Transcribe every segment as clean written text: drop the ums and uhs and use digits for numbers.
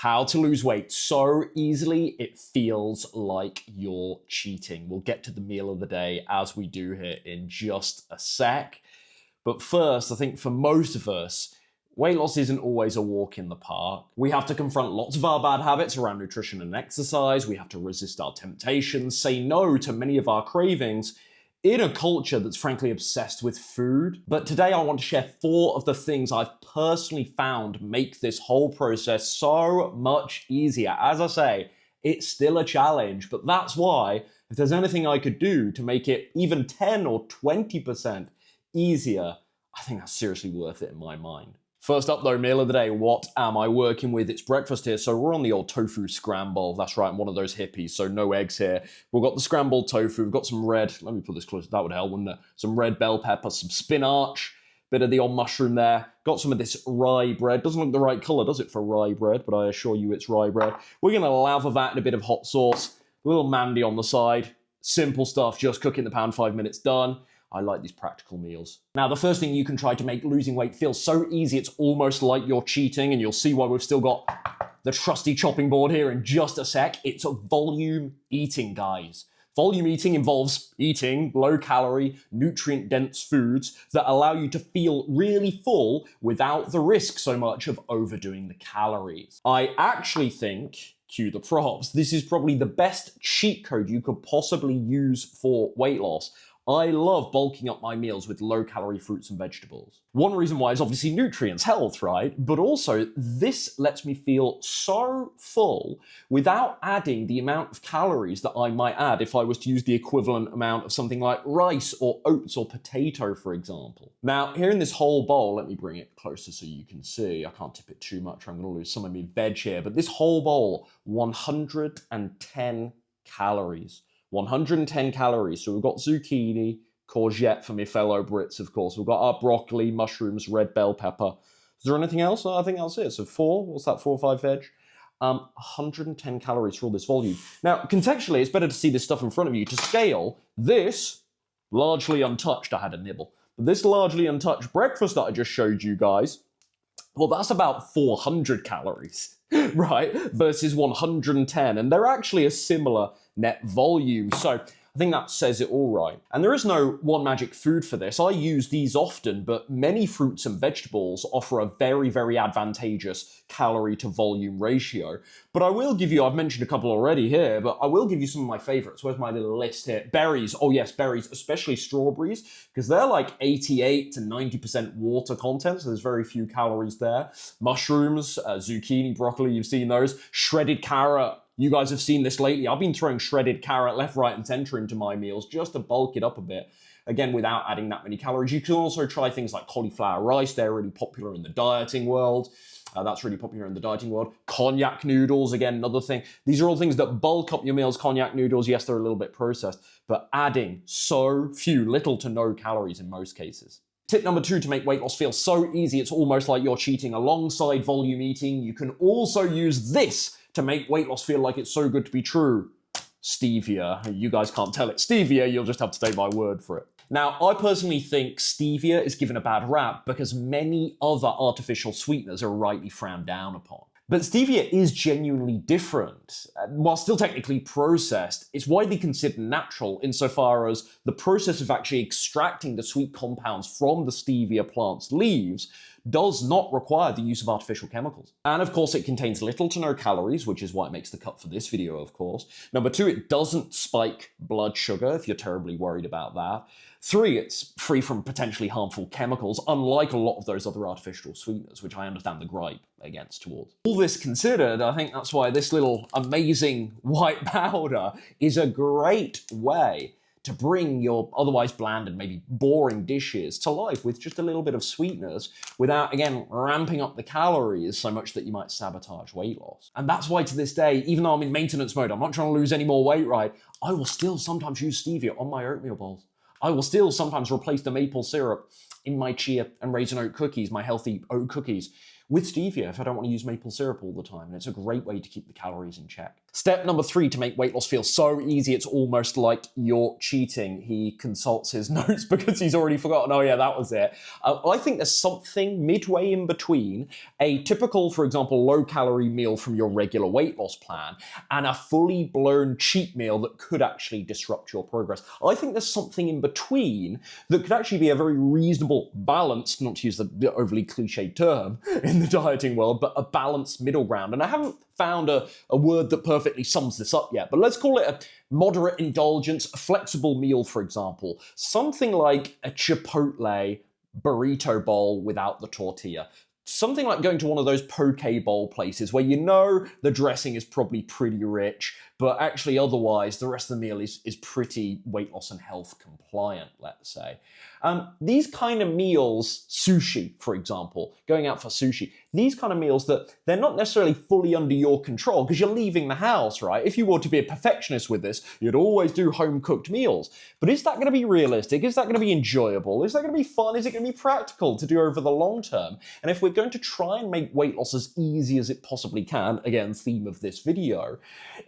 how to lose weight so easily it feels like you're cheating. We'll get to the meal of the day as we do here in just a sec. But first, I think for most of us, weight loss isn't always a walk in the park. We have to confront lots of our bad habits around nutrition and exercise. We have to resist our temptations, say no to many of our cravings in a culture that's frankly obsessed with food. But today I want to share 4 of the things I've personally found make this whole process so much easier. As I say, it's still a challenge, but that's why if there's anything I could do to make it even 10 or 20% easier, I think that's seriously worth it in my mind. First up though, meal of the day, what am I working with? It's breakfast here, so we're on the old tofu scramble. That's right, I'm one of those hippies, so no eggs here. We've got the scrambled tofu, we've got some red, let me put this closer, that would help, wouldn't it? Some red bell pepper, some spinach, bit of the old mushroom there. Got some of this rye bread. Doesn't look the right colour, does it, for rye bread, but I assure you it's rye bread. We're gonna lather that in a bit of hot sauce, a little mandy on the side. Simple stuff, just cook in the pan, 5 minutes, done. I like these practical meals. Now, the first thing you can try to make losing weight feel so easy it's almost like you're cheating, and you'll see why we've still got the trusty chopping board here in just a sec. It's volume eating, guys. Volume eating involves eating low-calorie, nutrient-dense foods that allow you to feel really full without the risk so much of overdoing the calories. I actually think, cue the props, this is probably the best cheat code you could possibly use for weight loss. I love bulking up my meals with low-calorie fruits and vegetables. One reason why is obviously nutrients, health, right? But also, this lets me feel so full without adding the amount of calories that I might add if I was to use the equivalent amount of something like rice or oats or potato, for example. Now, here in this whole bowl, let me bring it closer so you can see. I can't tip it too much, I'm gonna lose some of my veg here, but this whole bowl, 110 calories. 110 calories. So we've got zucchini, courgette for my fellow Brits, of course. We've got our broccoli, mushrooms, red bell pepper. Is there anything else? I think that's it. So 4, what's that, 4 or 5 veg? 110 calories for all this volume. Now, contextually, it's better to see this stuff in front of you. To scale, this, largely untouched, I had a nibble, but this largely untouched breakfast that I just showed you guys, well, that's about 400 calories, right? Versus 110, and they're actually a similar net volume. So I think that says it all right. And there is no one magic food for this. I use these often, but many fruits and vegetables offer a very, very advantageous calorie to volume ratio. But I will give you, I've mentioned a couple already here, but I will give you some of my favorites. Where's my little list here? Berries. Oh yes, berries, especially strawberries, because they're like 88 to 90% water content, so there's very few calories there. Mushrooms, zucchini, broccoli, you've seen those. Shredded carrot. You guys have seen this lately. I've been throwing shredded carrot left, right, and center into my meals just to bulk it up a bit. Again, without adding that many calories. You can also try things like cauliflower rice. They're really popular in the dieting world. That's really popular in the dieting world. Cognac noodles, again, another thing. These are all things that bulk up your meals. Cognac noodles, yes, they're a little bit processed, but adding so few, little to no calories in most cases. Tip number 2 to make weight loss feel so easy it's almost like you're cheating. Alongside volume eating, you can also use this to make weight loss feel like it's so good to be true. Stevia. You guys can't tell it's stevia, you'll just have to take my word for it. Now, I personally think stevia is given a bad rap because many other artificial sweeteners are rightly frowned down upon. But stevia is genuinely different. While still technically processed, it's widely considered natural insofar as the process of actually extracting the sweet compounds from the stevia plant's leaves does not require the use of artificial chemicals. And of course, it contains little to no calories, which is why it makes the cut for this video, of course. Number 2, it doesn't spike blood sugar if you're terribly worried about that. 3, it's free from potentially harmful chemicals, unlike a lot of those other artificial sweeteners, which I understand the gripe against towards. All this considered, I think that's why this little amazing white powder is a great way to bring your otherwise bland and maybe boring dishes to life with just a little bit of sweetness without, again, ramping up the calories so much that you might sabotage weight loss. And that's why to this day, even though I'm in maintenance mode, I'm not trying to lose any more weight, right? I will still sometimes use stevia on my oatmeal bowls. I will still sometimes replace the maple syrup in my chia and raisin oat cookies, my healthy oat cookies, with stevia if I don't want to use maple syrup all the time. And it's a great way to keep the calories in check. Step number 3 to make weight loss feel so easy it's almost like you're cheating. He consults his notes because he's already forgotten, oh yeah, that was it. I think there's something midway in between a typical, for example, low-calorie meal from your regular weight loss plan and a fully blown cheat meal that could actually disrupt your progress. I think there's something in between that could actually be a very reasonable, balanced, not to use the overly cliched term in the dieting world, but a balanced middle ground. And I haven't found a word that perfectly sums this up yet, but let's call it a moderate indulgence, a flexible meal, for example. Something like a Chipotle burrito bowl without the tortilla. Something like going to one of those poke bowl places where you know the dressing is probably pretty rich, but actually otherwise the rest of the meal is pretty weight loss and health compliant, let's say. These kind of meals, sushi, for example, going out for sushi, these kind of meals that they're not necessarily fully under your control because you're leaving the house, right? If you were to be a perfectionist with this, you'd always do home-cooked meals. But is that going to be realistic? Is that going to be enjoyable? Is that going to be fun? Is it going to be practical to do over the long term? And if we're going to try and make weight loss as easy as it possibly can, again, theme of this video,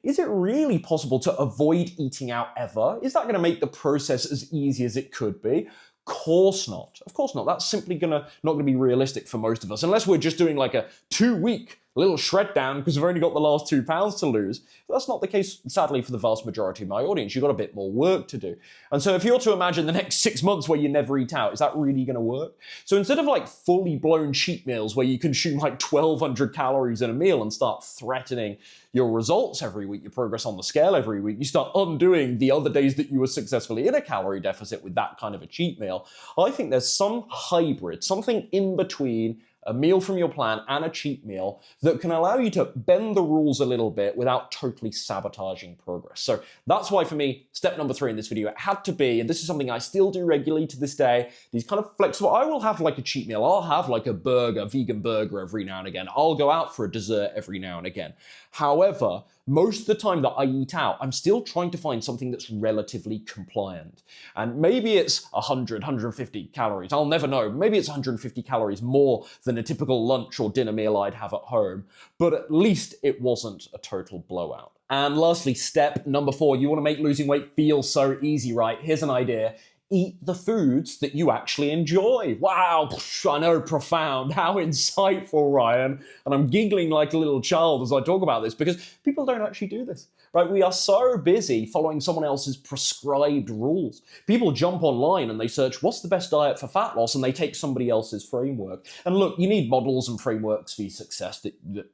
is it really possible to avoid eating out ever? Is that going to make the process as easy as it could be? Of course not. Of course not. That's simply not going to be realistic for most of us, unless we're just doing like a 2-week little shred down because we've only got the last 2 pounds to lose. But that's not the case, sadly, for the vast majority of my audience. You've got a bit more work to do. And so if you're to imagine the next 6 months where you never eat out, is that really going to work? So instead of like fully blown cheat meals where you consume like 1,200 calories in a meal and start threatening your results every week, your progress on the scale every week, you start undoing the other days that you were successfully in a calorie deficit with that kind of a cheat meal. I think there's some hybrid, something in between a meal from your plan and a cheat meal that can allow you to bend the rules a little bit without totally sabotaging progress. So that's why for me, step number 3 in this video, it had to be, and this is something I still do regularly to this day, these kind of flexible, I will have like a cheat meal. I'll have like a burger, vegan burger every now and again. I'll go out for a dessert every now and again. However, most of the time that I eat out, I'm still trying to find something that's relatively compliant. And maybe it's 100, 150 calories. I'll never know. Maybe it's 150 calories more than a typical lunch or dinner meal I'd have at home. But at least it wasn't a total blowout. And lastly, step number 4, you want to make losing weight feel so easy, right? Here's an idea. Eat the foods that you actually enjoy. Wow, I know, profound. How insightful, Ryan. And I'm giggling like a little child as I talk about this because people don't actually do this, right? We are so busy following someone else's prescribed rules. People jump online and they search, what's the best diet for fat loss? And they take somebody else's framework. And look, you need models and frameworks for success that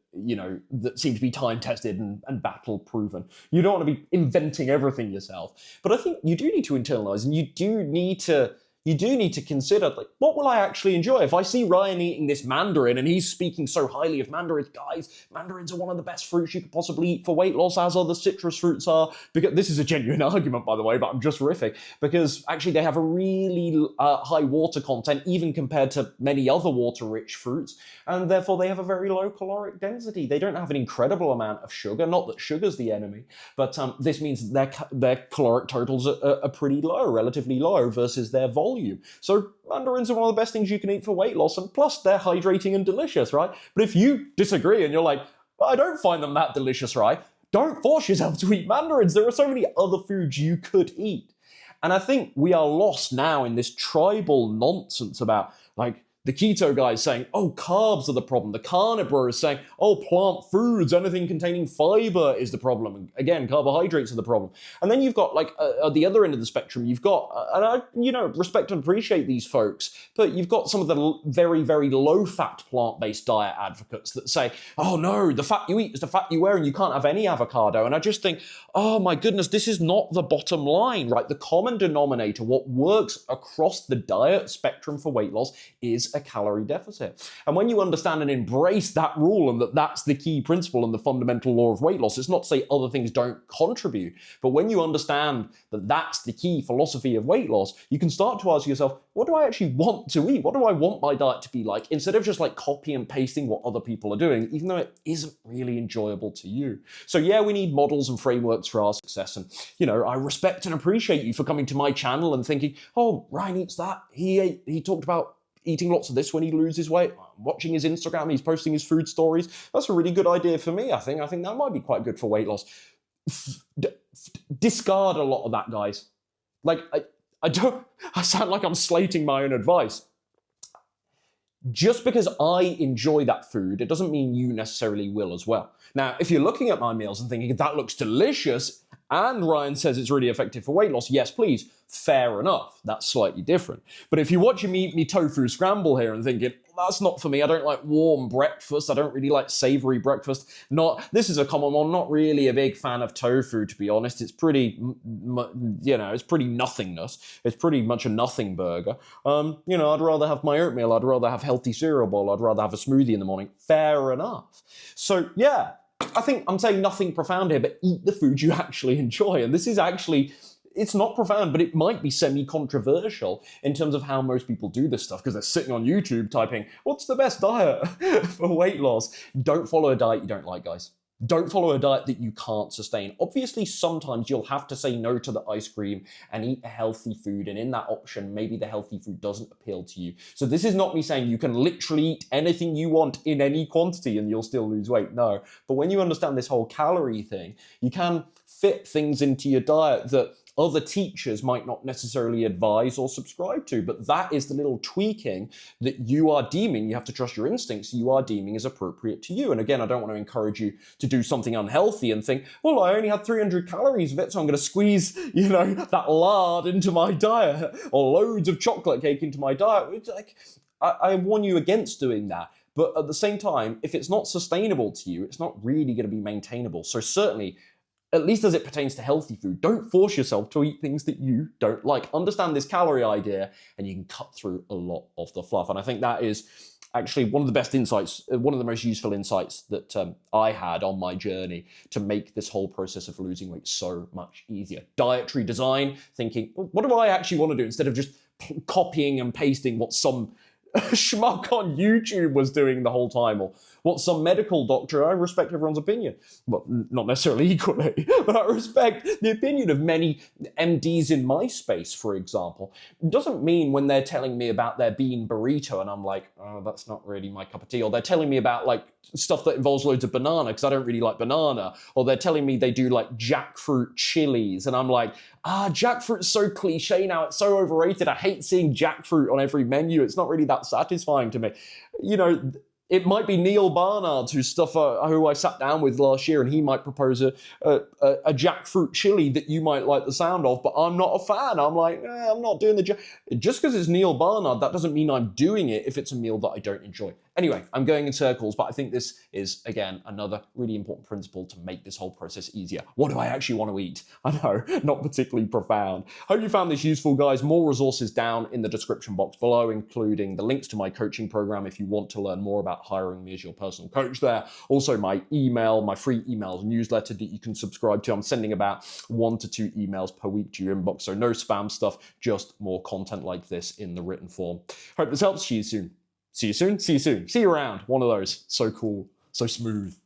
seem to be time-tested and battle-proven. You don't want to be inventing everything yourself. But I think you do need to internalize, and you do need to consider, like, what will I actually enjoy? If I see Ryan eating this mandarin and he's speaking so highly of mandarins, guys, mandarins are one of the best fruits you could possibly eat for weight loss, as other citrus fruits are. Because this is a genuine argument, by the way, but I'm just riffing, because actually they have a really high water content, even compared to many other water-rich fruits, and therefore they have a very low caloric density. They don't have an incredible amount of sugar, not that sugar's the enemy, but this means their caloric totals are pretty low, relatively low, versus their volume. So mandarins are one of the best things you can eat for weight loss, and plus they're hydrating and delicious, right? But if you disagree and you're like, I don't find them that delicious, right? Don't force yourself to eat mandarins. There are so many other foods you could eat. And I think we are lost now in this tribal nonsense about, like, the keto guy is saying, oh, carbs are the problem. The carnivore is saying, oh, plant foods, anything containing fiber is the problem. And again, carbohydrates are the problem. And then you've got, like, at the other end of the spectrum, you've got, and I, respect and appreciate these folks, but you've got some of the very, very low-fat plant-based diet advocates that say, oh, no, the fat you eat is the fat you wear and you can't have any avocado. And I just think, oh, my goodness, this is not the bottom line, right? The common denominator, what works across the diet spectrum for weight loss, is a calorie deficit. And when you understand and embrace that rule and that that's the key principle and the fundamental law of weight loss, it's not to say other things don't contribute, but when you understand that that's the key philosophy of weight loss, you can start to ask yourself, what do I actually want to eat? What do I want my diet to be like? Instead of just like copy and pasting what other people are doing, even though it isn't really enjoyable to you. So yeah, we need models and frameworks for our success. And, I respect and appreciate you for coming to my channel and thinking, oh, Ryan eats that. He talked about eating lots of this when he loses weight, watching his Instagram, he's posting his food stories. That's a really good idea for me, I think. I think that might be quite good for weight loss. Discard a lot of that, guys. Like, I sound like I'm slating my own advice. Just because I enjoy that food, it doesn't mean you necessarily will as well. Now, if you're looking at my meals and thinking, that looks delicious, and Ryan says it's really effective for weight loss, yes, please, fair enough. That's slightly different. But if you're watching me eat me tofu scramble here and thinking, that's not for me, I don't like warm breakfast, I don't really like savory breakfast, this is a common one, not really a big fan of tofu, to be honest. It's pretty, it's pretty nothingness. It's pretty much a nothing burger. I'd rather have my oatmeal, I'd rather have healthy cereal bowl, I'd rather have a smoothie in the morning. Fair enough. So, yeah, I think I'm saying nothing profound here, but eat the food you actually enjoy. And this is actually, it's not profound, but it might be semi-controversial in terms of how most people do this stuff, because they're sitting on YouTube typing, what's the best diet for weight loss? Don't follow a diet you don't like, guys. Don't follow a diet that you can't sustain. Obviously, sometimes you'll have to say no to the ice cream and eat a healthy food. And in that option, maybe the healthy food doesn't appeal to you. So this is not me saying you can literally eat anything you want in any quantity and you'll still lose weight. No. But when you understand this whole calorie thing, you can fit things into your diet that other teachers might not necessarily advise or subscribe to, but that is the little tweaking that you are deeming, you have to trust your instincts, you are deeming is appropriate to you. And again, I don't want to encourage you to do something unhealthy and think, well, I only had 300 calories of it, so I'm going to squeeze, that lard into my diet or loads of chocolate cake into my diet. It's like, I warn you against doing that. But at the same time, if it's not sustainable to you, it's not really going to be maintainable. So certainly, at least as it pertains to healthy food, don't force yourself to eat things that you don't like. Understand this calorie idea, and you can cut through a lot of the fluff. And I think that is actually one of the best insights, one of the most useful insights that I had on my journey to make this whole process of losing weight so much easier. Dietary design, thinking, what do I actually want to do, instead of just copying and pasting what some schmuck on YouTube was doing the whole time, or what some medical doctor, I respect everyone's opinion, well, not necessarily equally, but I respect the opinion of many MDs in my space, for example. It doesn't mean when they're telling me about their bean burrito and I'm like, oh, that's not really my cup of tea, or they're telling me about like stuff that involves loads of banana because I don't really like banana, or they're telling me they do like jackfruit chilies and I'm like, jackfruit's so cliche now, it's so overrated, I hate seeing jackfruit on every menu, it's not really that satisfying to me. It might be Neil Barnard, who I sat down with last year, and he might propose a jackfruit chili that you might like the sound of, but I'm not a fan. I'm like, I'm not doing just because it's Neil Barnard, that doesn't mean I'm doing it if it's a meal that I don't enjoy. Anyway, I'm going in circles, but I think this is, again, another really important principle to make this whole process easier. What do I actually want to eat? I know, not particularly profound. Hope you found this useful, guys. More resources down in the description box below, including the links to my coaching program if you want to learn more about hiring me as your personal coach there. Also, my email, my free emails newsletter that you can subscribe to. I'm sending about 1 to 2 emails per week to your inbox, so no spam stuff, just more content like this in the written form. Hope this helps. See you soon. See you soon. See you soon. See you around. One of those. So cool. So smooth.